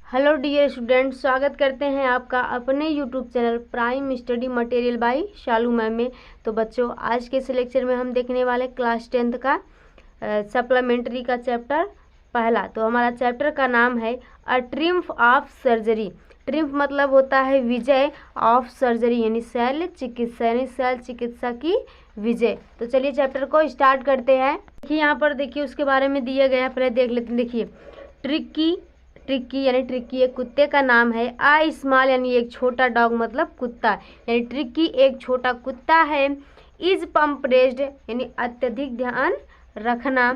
Hello dear student, स्वागत करते हैं आपका अपने YouTube channel prime study material by Shalu ma'am में। तो बच्चों, आज के इस लेक्चर में हम देखने वाले क्लास 10th का सप्लीमेंट्री का चैप्टर पहला। तो हमारा चैप्टर का नाम है अ ट्रिम्फ ऑफ सर्जरी। ट्रिम्फ मतलब होता है विजय, ऑफ सर्जरी यानी शल्य चिकित्सा, यानी शल्य चिकित्सा की विजय। तो चलिए चैप्टर को स्टार्ट करते हैं। देखिए यहाँ पर देखिए उसके बारे में दिया गया है, पहले देख लेते हैं। देखिए ट्रिक्की यानी ट्रिक्की एक कुत्ते का नाम है। आई स्मॉल यानी एक छोटा, डॉग मतलब कुत्ता, यानी ट्रिक्की एक छोटा कुत्ता है। इज पम्प्रेस्ड यानी अत्यधिक ध्यान रखना,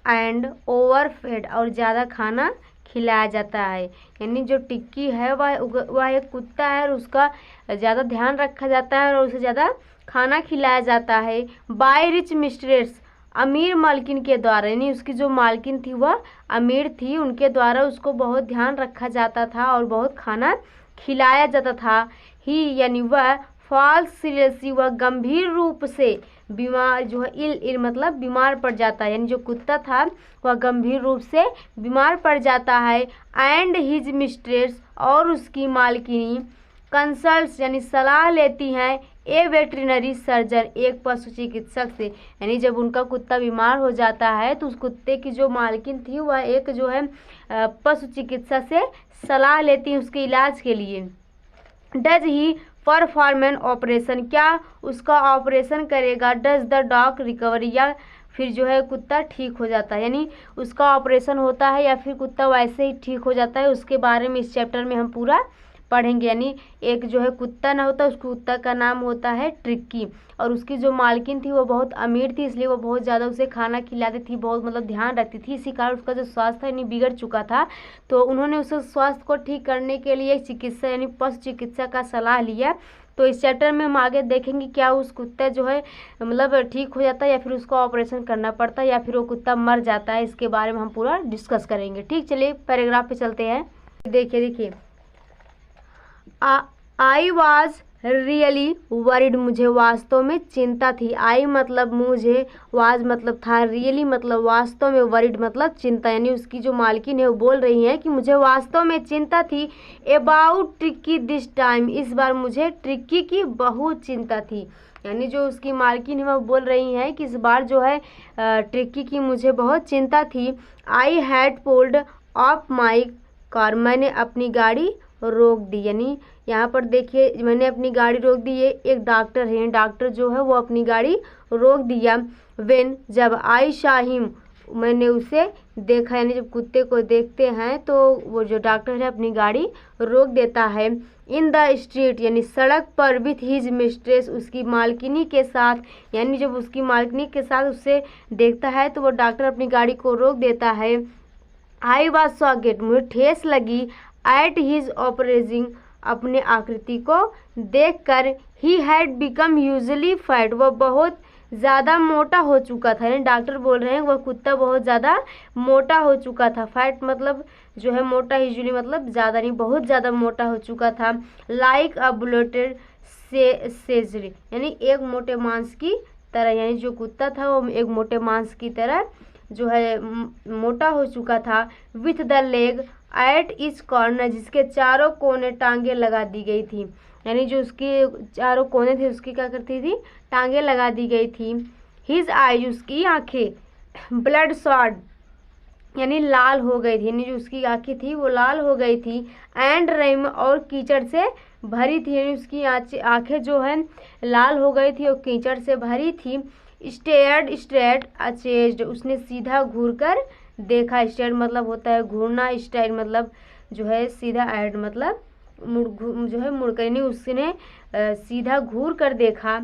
एंड ओवरफेड और ज़्यादा खाना खिलाया जाता है। यानी जो टिक्की है वह एक कुत्ता है और उसका ज़्यादा ध्यान रखा जाता है और उसे ज़्यादा खाना खिलाया जाता है। बाय रिच मिस्ट्रेस अमीर मालकिन के द्वारा, यानी उसकी जो मालकिन थी वह अमीर थी, उनके द्वारा उसको बहुत ध्यान रखा जाता था और बहुत खाना खिलाया जाता था। ही यानी वह फॉल्स सीरियसली वह गंभीर रूप से बीमार, जो है इल मतलब बीमार पड़ जाता है, यानी जो कुत्ता था वह गंभीर रूप से बीमार पड़ जाता है। एंड हिज मिस्ट्रेस और उसकी मालकिनी कंसल्ट्स यानी सलाह लेती हैं ए वेटरिनरी सर्जन एक पशु चिकित्सक से। यानी जब उनका कुत्ता बीमार हो जाता है तो उस कुत्ते की जो मालकिन थी वह एक जो है पशु चिकित्सा से सलाह लेती है उसके इलाज के लिए। Does he perform an operation, क्या उसका ऑपरेशन करेगा। डज द डॉग रिकवरी, या फिर जो है कुत्ता ठीक हो जाता है, यानी उसका ऑपरेशन होता है या फिर कुत्ता वैसे ही ठीक हो जाता है, उसके बारे में इस चैप्टर में हम पूरा पढ़ेंगे। यानी एक जो है कुत्ता ना होता, उस कुत्ता का नाम होता है ट्रिक्की, और उसकी जो मालकिन थी वो बहुत अमीर थी, इसलिए वो बहुत ज़्यादा उसे खाना खिलाती थी, बहुत मतलब ध्यान रखती थी। इसी कारण उसका जो स्वास्थ्य है नहीं बिगड़ चुका था, तो उन्होंने उस स्वास्थ्य को ठीक करने के लिए चिकित्सा यानी पशु चिकित्सा का सलाह लिया। तो इस चैप्टर में हम आगे देखेंगे क्या उस कुत्ता जो है मतलब ठीक हो जाता है या फिर उसको ऑपरेशन करना पड़ता है या फिर वो कुत्ता मर जाता है, इसके बारे में हम पूरा डिस्कस करेंगे। ठीक, चलिए पैराग्राफ पे चलते हैं। देखिए आई वॉज रियली वरिड, मुझे वास्तव में चिंता थी। आई मतलब मुझे, वाज मतलब था, रियली मतलब वास्तव में, वरिड मतलब चिंता, यानी उसकी जो मालकिन है वो बोल रही है कि मुझे वास्तव में चिंता थी। अबाउट ट्रिक्की दिस टाइम, इस बार मुझे ट्रिक्की की बहुत चिंता थी। यानी जो उसकी मालकिन है वो बोल रही है कि इस बार जो है ट्रिक्की की मुझे बहुत चिंता थी। I had pulled of my car, मैंने अपनी गाड़ी रोक दी। यानी यहाँ पर देखिए मैंने अपनी गाड़ी रोक दी, ये एक डॉक्टर है, डॉक्टर जो है वो अपनी गाड़ी रोक दिया। वेन जब आई शाहिम, मैंने उसे देखा, यानी जब कुत्ते को देखते हैं तो वो जो डॉक्टर है अपनी गाड़ी रोक देता है। इन द स्ट्रीट यानी सड़क पर, विथ हिज मिस्ट्रेस उसकी मालकिनी के साथ, यानी जब उसकी मालकिनी के साथ उसे देखता है तो वो डॉक्टर अपनी गाड़ी को रोक देता है। आई वॉज सॉकेट, मुझे ठेस लगी। एट हिज ऑपरेजिंग, अपने आकृति को देखकर। He had become usually fat, वह बहुत ज़्यादा मोटा हो चुका था। यानी डॉक्टर बोल रहे हैं वह कुत्ता बहुत ज़्यादा मोटा हो चुका था। फैट मतलब जो है मोटा, यूजली मतलब ज़्यादा नहीं, बहुत ज़्यादा मोटा हो चुका था। लाइक अ ब्लोटेड सेजरी, यानी एक मोटे मांस की तरह, यानी जो कुत्ता था वो एक मोटे मांस की तरह जो है मोटा हो चुका था। With the leg at each corner, जिसके चारों कोने टांगे लगा दी गई थी, यानी जो उसके चारों कोने थे उसकी क्या करती थी, टांगे लगा दी गई थी। हिज आई, उसकी आंखें ब्लड शॉट यानी लाल हो गई थी, यानी जो उसकी आंखें थी वो लाल हो गई थी। एंड रेम और कीचड़ से भरी थी, यानी उसकी आंखें जो है लाल हो गई थी और कीचड़ से भरी थी। स्टेयर्ड स्ट्रेट अचेज्ड, उसने सीधा घूर कर देखा। स्टेयर्ड मतलब होता है घूरना, स्टेयर्ड मतलब जो है सीधा, एड मतलब जो है मुड़ कर, यानी उसने सीधा घूर कर देखा।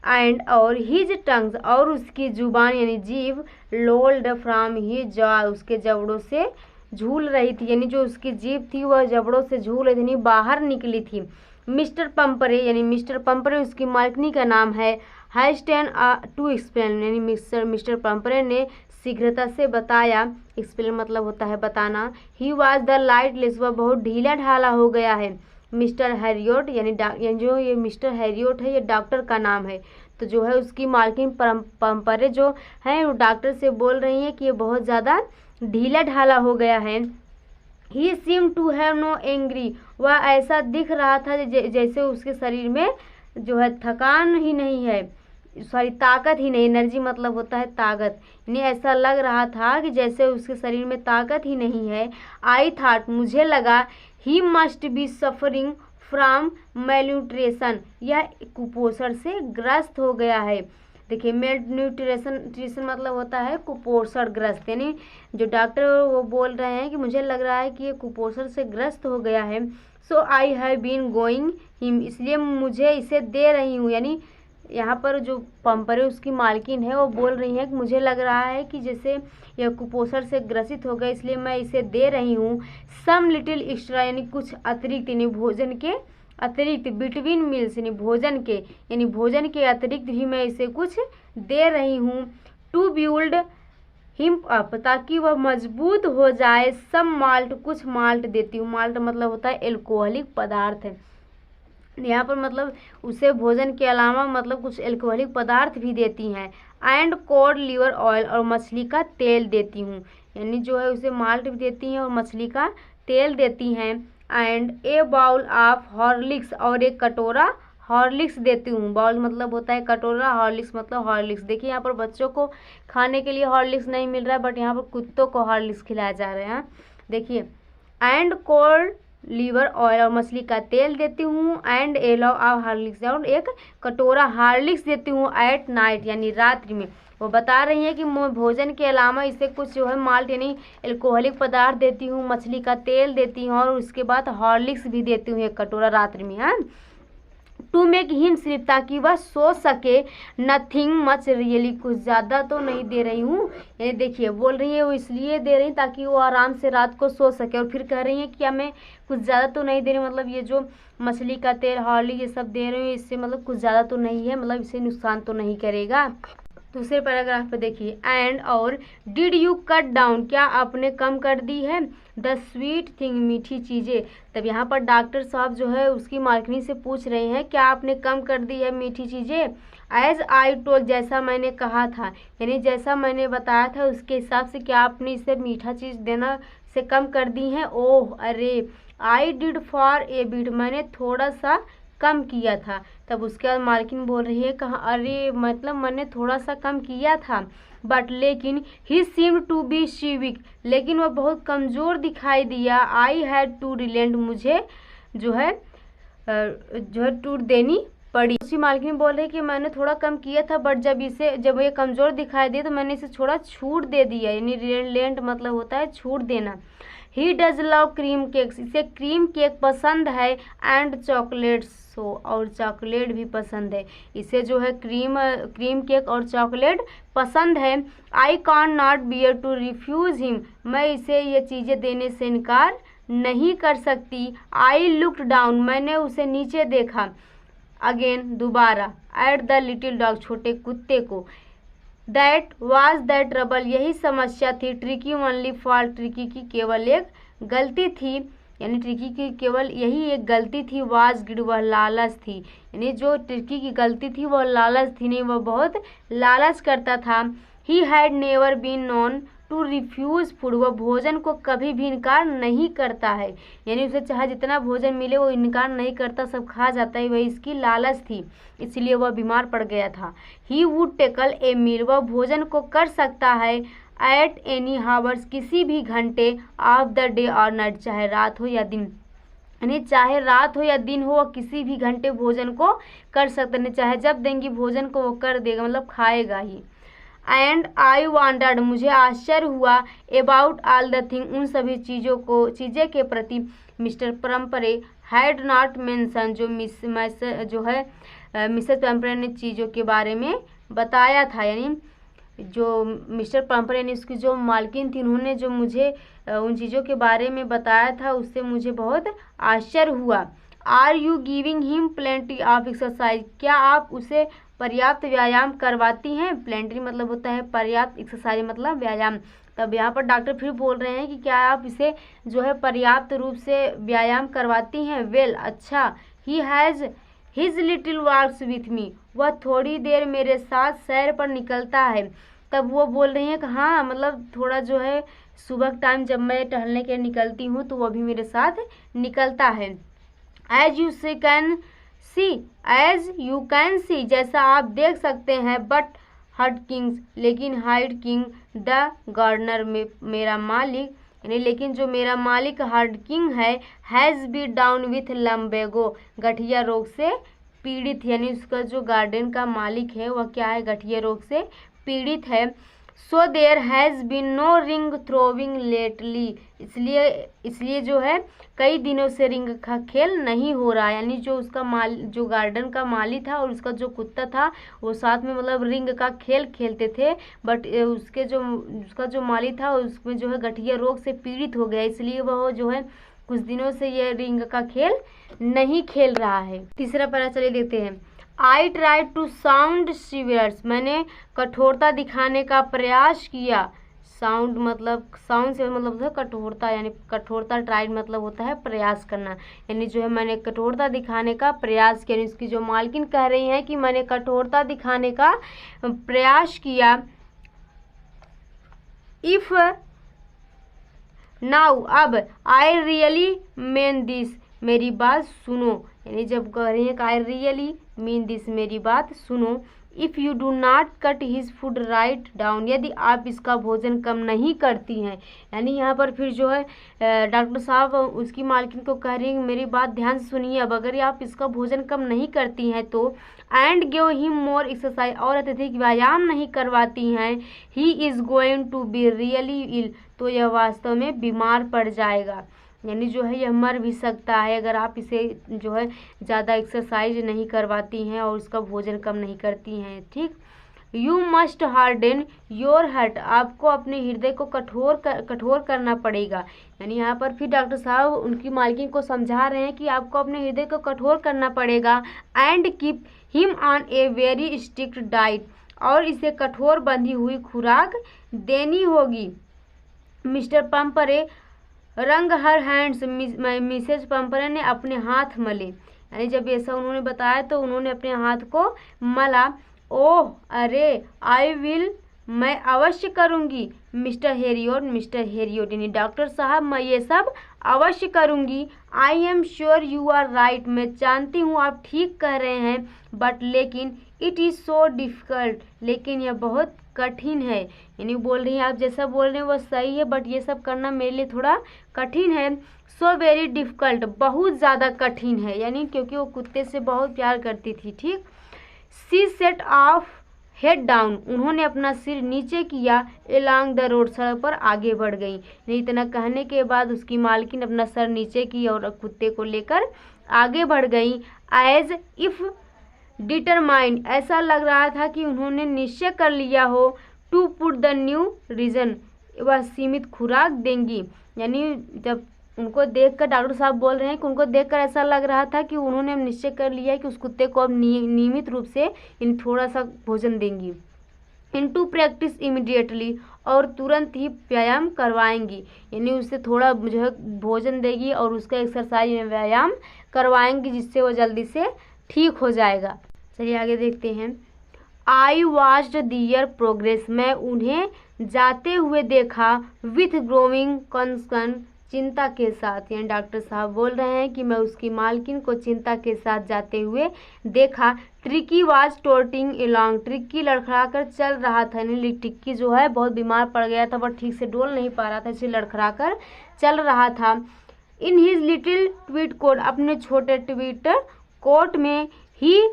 एंड और हिज टंग्स और उसकी जुबान यानी जीभ लोल्ड फ्रॉम हिज जॉ, उसके जबड़ों से झूल रही थी, यानी जो उसकी जीभ थी वह जबड़ों से झूल रही थी, यानी बाहर निकली थी। मिस्टर पंपरे, यानी मिस्टर पंपरे उसकी मालकिनी का नाम है। हैस्टेन टू एक्सप्लेन, यानी मिस्टर पंपरे ने शीघ्रता से बताया। एक्सप्लेन मतलब होता है बताना। ही वॉज द लाइटलेस, वह बहुत ढीला ढाला हो गया है। मिस्टर हैरियोट, यानी जो ये मिस्टर हैरियोट है ये डॉक्टर का नाम है। तो जो है उसकी मालकिन पंपरे जो है वो डॉक्टर से बोल रही है कि ये बहुत ज़्यादा ढीला ढाला हो गया है। He seem to have no angry, वह ऐसा दिख रहा था जैसे उसके शरीर में जो है थकान ही नहीं है, सॉरी ताकत ही नहीं, एनर्जी मतलब होता है ताकत, यानी ऐसा लग रहा था कि जैसे उसके शरीर में ताकत ही नहीं है। आई थाट, मुझे लगा, he must be suffering from malnutrition, यह कुपोषण से ग्रस्त हो गया है। देखिए मेलन्यूट्रिशन मतलब होता है कुपोषण ग्रस्त, यानी जो डॉक्टर वो बोल रहे हैं कि मुझे लग रहा है कि ये कुपोषण से ग्रस्त हो गया है। So I have been going him, इसलिए मुझे इसे दे रही हूँ, यानी यहाँ पर जो पंपर है उसकी मालकिन है वो बोल रही है कि मुझे लग रहा है कि जैसे यह कुपोषण से ग्रसित हो गया, इसलिए मैं इसे दे रही हूँ। सम लिटिल एक्स्ट्रा, यानी कुछ अतिरिक्त, यानी भोजन के अतिरिक्त, बिटवीन मील्स यानी भोजन के, यानी भोजन के अतिरिक्त भी मैं इसे कुछ दे रही हूँ। टू बिल्ड हिम अप, ताकि वह मजबूत हो जाए। सम माल्ट, कुछ माल्ट देती हूँ, माल्ट मतलब होता है एल्कोहलिक पदार्थ है, यहाँ पर मतलब उसे भोजन के अलावा मतलब कुछ एल्कोहलिक पदार्थ भी देती हैं। एंड कोड लिवर ऑयल, और मछली का तेल देती हूँ, यानी जो है उसे माल्ट भी देती हैं और मछली का तेल देती हैं। And a bowl of Horlicks, और एक कटोरा हॉर्लिक्स देती हूँ। बाउल मतलब होता है कटोरा, हॉर्लिक्स मतलब हॉर्लिक्स। देखिए यहाँ पर बच्चों को खाने के लिए हॉर्लिक्स नहीं मिल रहा है, बट यहाँ पर कुत्तों को हॉर्लिक्स खिलाया जा रहा है। देखिए एंड कोल्ड लीवर ऑयल, और मछली का तेल देती हूँ। एंड एलो ऑफ हार्लिक्स, और एक कटोरा हार्लिक्स देती हूँ। एट नाइट, यानी रात्रि में। वो बता रही है कि मैं भोजन के अलावा इसे कुछ जो है माल्ट यानी एल्कोहलिक पदार्थ देती हूँ, मछली का तेल देती हूँ, और उसके बाद हॉर्लिक्स भी देती हूँ एक कटोरा रात्रि में। हाँ, टू मेक हिम स्लीप, ताकि वह सो सके। नथिंग मच रियली, कुछ ज़्यादा तो नहीं दे रही हूँ, यानी देखिए बोल रही है वो इसलिए दे रही ताकि वो आराम से रात को सो सके, और फिर कह रही है कि क्या मैं कुछ ज़्यादा तो नहीं दे रही, मतलब ये जो मछली का तेल हॉर्लिक्स ये सब दे रही हूँ इससे मतलब कुछ ज़्यादा तो नहीं है, मतलब इसे नुकसान तो नहीं करेगा। दूसरे पैराग्राफ पे देखिए एंड, और डिड यू कट डाउन, क्या आपने कम कर दी है। द स्वीट थिंग, मीठी चीज़ें। तब यहाँ पर डॉक्टर साहब जो है उसकी मालकिनी से पूछ रहे हैं क्या आपने कम कर दी है मीठी चीज़ें। एज आई टोल्ड, जैसा मैंने कहा था, यानी जैसा मैंने बताया था उसके हिसाब से क्या आपने इसे मीठा चीज़ देना से कम कर दी है। ओह अरे, I did for a bit, मैंने थोड़ा सा कम किया था। तब उसके बाद मालकिन बोल रही है कहा अरे मतलब मैंने थोड़ा सा कम किया था, बट लेकिन ही सीम्ड टू बी वीक, लेकिन वह बहुत कमज़ोर दिखाई दिया। आई हैड टू रिलेंट, मुझे जो है टूट देनी पड़ी। उसी मालकिन बोल रही कि मैंने थोड़ा कम किया था, बट जब ये कमज़ोर दिखाई दे तो मैंने इसे थोड़ा छूट दे दिया, यानी रिलेंट मतलब होता है छूट देना। He does love cream cakes, इसे क्रीम केक पसंद है। एंड चॉकलेट्स, और चॉकलेट भी पसंद है इसे, जो है क्रीम केक और चॉकलेट पसंद है। I can not bear to refuse him, मैं इसे ये चीज़ें देने से इनकार नहीं कर सकती। आई लुक्ड डाउन, मैंने उसे नीचे देखा। अगेन, दोबारा। एट द लिटिल डॉग, छोटे कुत्ते को। दैट वाज द ट्रबल, यही समस्या थी। ट्रिकी ओनली फॉल्ट, ट्रिकी की केवल एक गलती थी, यानी ट्रिकी की केवल यही एक गलती थी। वाज गिड, वह लालच थी, यानी जो ट्रिकी की गलती थी वह लालच थी, नहीं वह बहुत लालच करता था। He had never been known to refuse food, वह भोजन को कभी भी इनकार नहीं करता है, यानी उसे चाहे जितना भोजन मिले वो इनकार नहीं करता, सब खा जाता है, वही इसकी लालच थी, इसलिए वह बीमार पड़ गया था। ही वुड टेकल ए मील, वह भोजन को कर सकता है। एट एनी हावर्स, किसी भी घंटे। ऑफ द डे और नाइट, चाहे रात हो या दिन, यानी चाहे रात हो या दिन हो वह किसी भी घंटे भोजन को कर सकते नहीं, चाहे जब देंगी भोजन को वो कर देगा, मतलब खाएगा ही। एंड आई वॉन्डर्ड, मुझे आश्चर्य हुआ। अबाउट ऑल द थिंग, उन सभी चीज़ें के प्रति। मिस्टर परम्परे हैड नॉट मेंशन, जो मिसेस परम्परे ने चीज़ों के बारे में बताया था, यानी जो मिस्टर परम्परे ने उसकी जो मालकिन थी उन्होंने जो मुझे उन चीज़ों के बारे में बताया था उससे मुझे बहुत आश्चर्य हुआ। Are you giving him plenty of exercise, क्या आप उसे पर्याप्त व्यायाम करवाती हैं। प्लेंट्री मतलब होता है पर्याप्त, एक्सरसाइज मतलब व्यायाम। तब यहाँ पर डॉक्टर फिर बोल रहे हैं कि क्या आप इसे जो है पर्याप्त रूप से व्यायाम करवाती हैं। वेल, अच्छा। He has his little walks with me, वह थोड़ी देर मेरे साथ सैर पर निकलता है। तब वो बोल रही हैं कि हाँ मतलब थोड़ा जो है सुबह टाइम जब मैं टहलने के निकलती हूँ तो वो भी मेरे साथ निकलता है। एज यू कैन सी जैसा आप देख सकते हैं, बट हडकिंस लेकिन हाइडकिंग द गार्डनर में मेरा मालिक यानी लेकिन जो मेरा मालिक हार्डकिंग है, हैज़ बी डाउन विथ लम्बेगो गठिया रोग से पीड़ित, यानी उसका जो गार्डन का मालिक है वह क्या है, गठिया रोग से पीड़ित है। So there has been no ring throwing lately, इसलिए जो है कई दिनों से रिंग का खेल नहीं हो रहा, यानी जो उसका जो गार्डन का माली था और उसका जो कुत्ता था वो साथ में मतलब रिंग का खेल खेलते थे, बट उसका जो माली था उसमें जो है गठिया रोग से पीड़ित हो गया, इसलिए वह जो है कुछ दिनों से ये रिंग का खेल नहीं खेल रहा है। तीसरा पैरा चलिए देखते हैं। आई ट्राई टू साउंड सीवियर्स, मैंने कठोरता दिखाने का प्रयास किया। साउंड से मतलब होता है कठोरता, यानी कठोरता ट्राइड मतलब होता है प्रयास करना, यानी जो है मैंने कठोरता दिखाने का प्रयास किया। इसकी जो मालकिन कह रही हैं कि मैंने कठोरता दिखाने का प्रयास किया। इफ नाउ अब आई रियली मीन दिस, मेरी बात सुनो, यानी जब कह रही है कि आई रियली मीन दिस, मेरी बात सुनो। If you do not cut his food write down, यदि आप इसका भोजन कम नहीं करती हैं, यानी यहाँ पर फिर जो है डॉक्टर साहब उसकी मालकिन को कह रही है मेरी बात ध्यान से सुनिए, अब अगर आप इसका भोजन कम नहीं करती हैं तो and give him more exercise, और अत्यधिक व्यायाम नहीं करवाती हैं, he is going to be really ill, तो यह वास्तव में बीमार पड़ जाएगा, यानी जो है यह मर भी सकता है अगर आप इसे जो है ज़्यादा एक्सरसाइज नहीं करवाती हैं और उसका भोजन कम नहीं करती हैं। ठीक, you must harden your heart, आपको अपने हृदय को कठोर करना पड़ेगा, यानी यहाँ पर फिर डॉक्टर साहब उनकी मालकिन को समझा रहे हैं कि आपको अपने हृदय को कठोर करना पड़ेगा। And keep him on a very strict diet, और इसे कठोर बंधी हुई खुराक देनी होगी। मिस्टर पंपरे रंग हर हैंड्स, मिसेज पंपरे ने अपने हाथ मले, यानी जब ऐसा उन्होंने बताया तो उन्होंने अपने हाथ को मला। ओह अरे, आई विल, मैं अवश्य करूँगी। मिस्टर हेरियोट यानी डॉक्टर साहब मैं ये सब अवश्य करूँगी। I am sure you are right, मैं जानती हूँ आप ठीक कह रहे हैं, बट लेकिन इट इज़ सो डिफ़िकल्ट, लेकिन यह बहुत कठिन है, यानी बोल रही हैं आप जैसा बोल रहे हैं वो सही है, बट ये सब करना मेरे लिए थोड़ा कठिन है। सो वेरी डिफ़िकल्ट, बहुत ज़्यादा कठिन है, यानी क्योंकि वो कुत्ते से बहुत प्यार करती थी। ठीक, सी सेट ऑफ हेड डाउन, उन्होंने अपना सिर नीचे किया। एलॉन्ग द रोड, सड़क पर आगे बढ़ गई, नहीं इतना कहने के बाद उसकी मालकिन अपना सर नीचे की और कुत्ते को लेकर आगे बढ़ गई। एज इफ डिटरमाइंड, ऐसा लग रहा था कि उन्होंने निश्चय कर लिया हो। To put the new region, वह सीमित खुराक देंगी, यानी जब उनको देखकर डॉक्टर साहब बोल रहे हैं कि उनको देखकर ऐसा लग रहा था कि उन्होंने निश्चय कर लिया है कि उस कुत्ते को अब नियमित रूप से इन थोड़ा सा भोजन देंगी। इनटू प्रैक्टिस इमीडिएटली, और तुरंत ही व्यायाम करवाएंगी, यानी उससे थोड़ा जो है भोजन देगी और उसका एक्सरसाइज में व्यायाम करवाएंगी जिससे वो जल्दी से ठीक हो जाएगा। चलिए आगे देखते हैं। आई वॉच्ड दियर प्रोग्रेस, मैं उन्हें जाते हुए देखा। विथ ग्रोइंग कंसर्न, चिंता के साथ, यानी डॉक्टर साहब बोल रहे हैं कि मैं उसकी मालकिन को चिंता के साथ जाते हुए देखा। ट्रिकी वाज टोटिंग एलॉन्ग, ट्रिकी लड़खड़ा कर चल रहा था, यानी ट्रिकी जो है बहुत बीमार पड़ गया था, वह ठीक से डोल नहीं पा रहा था, इसलिए लड़खड़ा कर चल रहा था। In his little tweed coat, अपने छोटे ट्वीट कोट में। He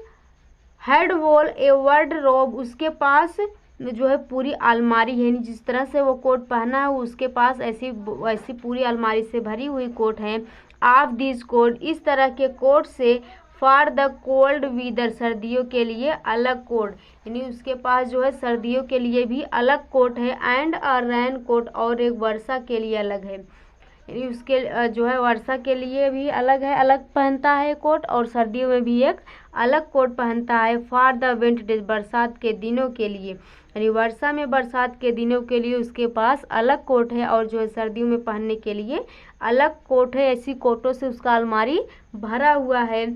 had wall a wardrobe, उसके पास जो है पूरी अलमारी है, जिस तरह से वो कोट पहना है उसके पास ऐसी पूरी अलमारी से भरी हुई कोट है। ऑफ दिस कोट, इस तरह के कोट से। फॉर द कोल्ड वीदर, सर्दियों के लिए अलग कोट, यानी उसके पास जो है सर्दियों के लिए भी अलग कोट है। एंड अ रेन कोट, और एक वर्षा के लिए अलग है, यानी उसके जो है वर्षा के लिए भी अलग है, अलग पहनता है कोट, और सर्दियों में भी एक अलग कोट पहनता है। फॉर द विंटर डेज, बरसात के दिनों के लिए, यानी वर्षा में बरसात के दिनों के लिए उसके पास अलग कोट है, और जो है सर्दियों में पहनने के लिए अलग कोट है। ऐसी कोटों से उसका अलमारी भरा हुआ है।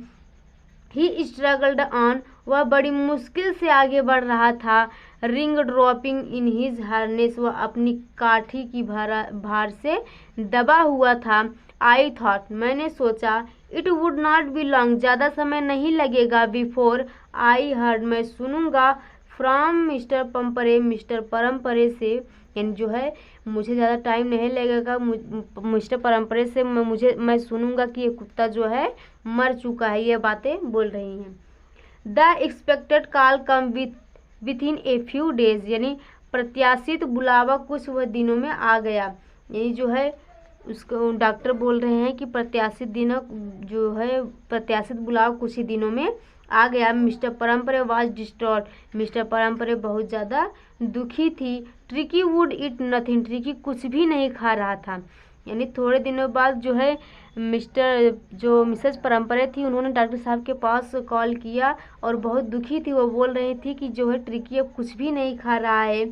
ही स्ट्रगल्ड ऑन, वह बड़ी मुश्किल से आगे बढ़ रहा था। Ring dropping in his harness, वह अपनी काठी की भार से दबा हुआ था। आई थॉट, मैंने सोचा, it would not be long, ज़्यादा समय नहीं लगेगा, बिफोर आई हर्ड, मैं सुनूंगा, फ्रॉम मिस्टर पंपरे, मिस्टर परम्परे से, यानी जो है मुझे ज़्यादा टाइम नहीं लगेगा, मिस्टर परम्परे से मैं सुनूंगा कि ये कुत्ता जो है मर चुका है। ये बातें बोल रही हैं। The expected call come with in a few days, यानी प्रत्याशित बुलावा कुछ वह दिनों में आ गया। यानी जो है उसको डॉक्टर बोल रहे हैं कि प्रत्याशित बुलावा कुछ ही दिनों में आ गया। मिस्टर परम्परे वाज डिस्ट्रॉट, मिस्टर परम्परे बहुत ज़्यादा दुखी थी। Tricky would it nothing, tricky कुछ भी नहीं खा रहा था। यानी थोड़े दिनों बाद जो है मिसेज परम्परे थी, उन्होंने डॉक्टर साहब के पास कॉल किया और बहुत दुखी थी। वो बोल रही थी कि जो है ट्रिकी अब कुछ भी नहीं खा रहा है।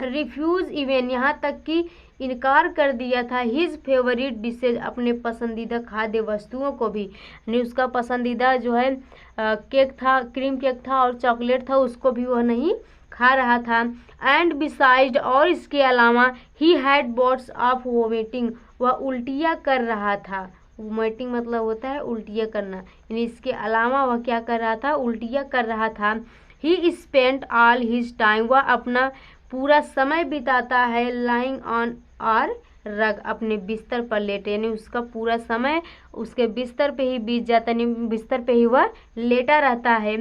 रिफ्यूज़ इवन, यहाँ तक कि इनकार कर दिया था। हिज फेवरेट डिशेज, अपने पसंदीदा खाद्य वस्तुओं को भी, यानी उसका पसंदीदा जो है केक था, क्रीम केक था और चॉकलेट था, उसको भी वह नहीं खा रहा था। एंड बिसाइड, और इसके अलावा, he had bots of vomiting, वह उल्टियाँ कर रहा था। वोमिटिंग मतलब होता है उल्टियाँ करना, यानी इसके अलावा वह क्या कर रहा था, उल्टियाँ कर रहा था। ही स्पेंट ऑल हिज टाइम, वह अपना पूरा समय बिताता है, लाइंग ऑन और रग, अपने बिस्तर पर लेटे, यानी उसका पूरा समय उसके बिस्तर पे ही बीत जाता है, यानी बिस्तर पे ही वह लेटा रहता है।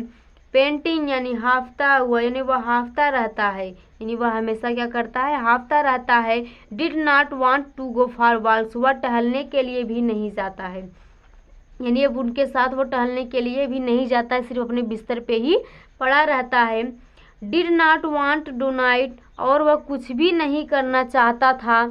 पेंटिंग यानी हाफता हुआ, यानी वह हाफता रहता है, यानी वह हमेशा क्या करता है, हाफता रहता है। Did not want to go for walks, वह टहलने के लिए भी नहीं जाता है, यानी अब उनके साथ वो टहलने के लिए भी नहीं जाता है, सिर्फ अपने बिस्तर पे ही पड़ा रहता है। Did not want do night, और वह कुछ भी नहीं करना चाहता था।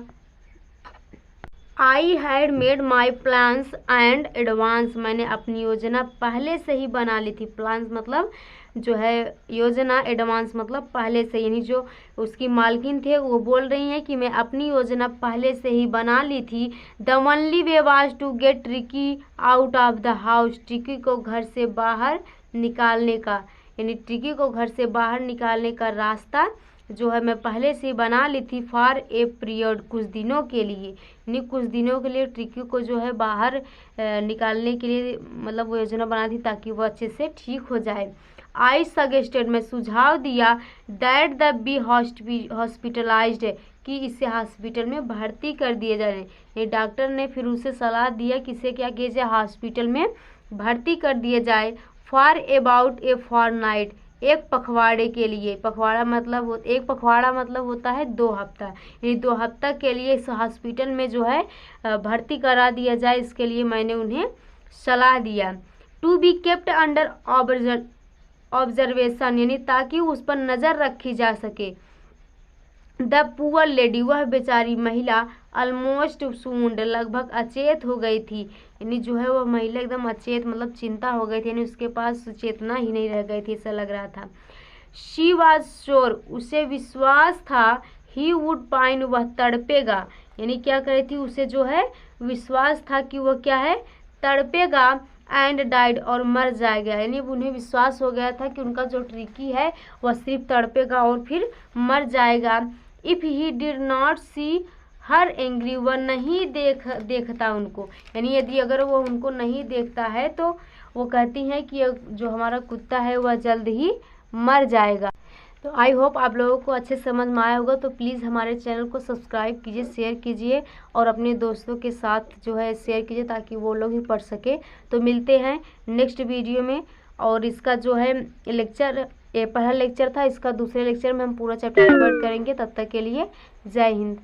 I had made my plans and advance, मैंने अपनी योजना पहले से ही बना ली थी। प्लान्स मतलब जो है योजना, एडवांस मतलब पहले से, यानी जो उसकी मालकिन थे वो बोल रही हैं कि मैं अपनी योजना पहले से ही बना ली थी। The only way was to get Tricki out of the house, Tricki को घर से बाहर निकालने का, यानी ट्रिकी को घर से बाहर निकालने का रास्ता जो है मैं पहले से बना ली थी। फॉर ए पीरियड, कुछ दिनों के लिए, यानी कुछ दिनों के लिए ट्रिकी को जो है बाहर निकालने के लिए मतलब वो योजना बना थी ताकि वो अच्छे से ठीक हो जाए। आई सजेस्टेड, मैं सुझाव दिया, दैट द बी हॉस्पिटलाइज्ड, कि इसे हॉस्पिटल में भर्ती कर दिए जाए। ये डॉक्टर ने फिर उसे सलाह दिया कि इसे क्या किया जाए, हॉस्पिटल में भर्ती कर दिया जाए। फॉर अबाउट ए फॉरनाइट, एक पखवाड़े के लिए, एक पखवाड़ा मतलब होता है 2 हफ्ता, यानी 2 हफ्ता के लिए इस हॉस्पिटल में जो है भर्ती करा दिया जाए, इसके लिए मैंने उन्हें सलाह दिया। To be kept under observation, यानी ताकि उस पर नज़र रखी जा सके। द पुअर लेडी, वह बेचारी महिला, ऑलमोस्ट सूंड, लगभग अचेत हो गई थी, यानी जो है वह महिला एकदम अचेत मतलब चिंता हो गई थी, यानी उसके पास चेतना ही नहीं रह गई थी, ऐसा लग रहा था। शी वॉज श्योर, उसे विश्वास था, ही वुड पाइन, वह तड़पेगा, यानी क्या करे थी, उसे जो है विश्वास था कि वह क्या है, तड़पेगा। एंड डाइड, और मर जाएगा, यानी उन्हें विश्वास हो गया था कि उनका जो ट्रिकी है वह सिर्फ तड़पेगा और फिर मर जाएगा। If he did not see her angry, वह नहीं देखता उनको, यानी यदि अगर वो उनको नहीं देखता है तो वो कहती हैं कि जो हमारा कुत्ता है वह जल्द ही मर जाएगा। तो आई होप आप लोगों को अच्छे समझ में आया होगा। तो प्लीज़ हमारे चैनल को सब्सक्राइब कीजिए, शेयर कीजिए और अपने दोस्तों के साथ जो है शेयर कीजिए ताकि वो लोग भी पढ़ सके। तो मिलते हैं नेक्स्ट वीडियो में, और इसका जो है लेक्चर, ये पहला लेक्चर था, इसका दूसरे लेक्चर में हम पूरा चैप्टर कवर करेंगे। तब तक के लिए जय हिंद।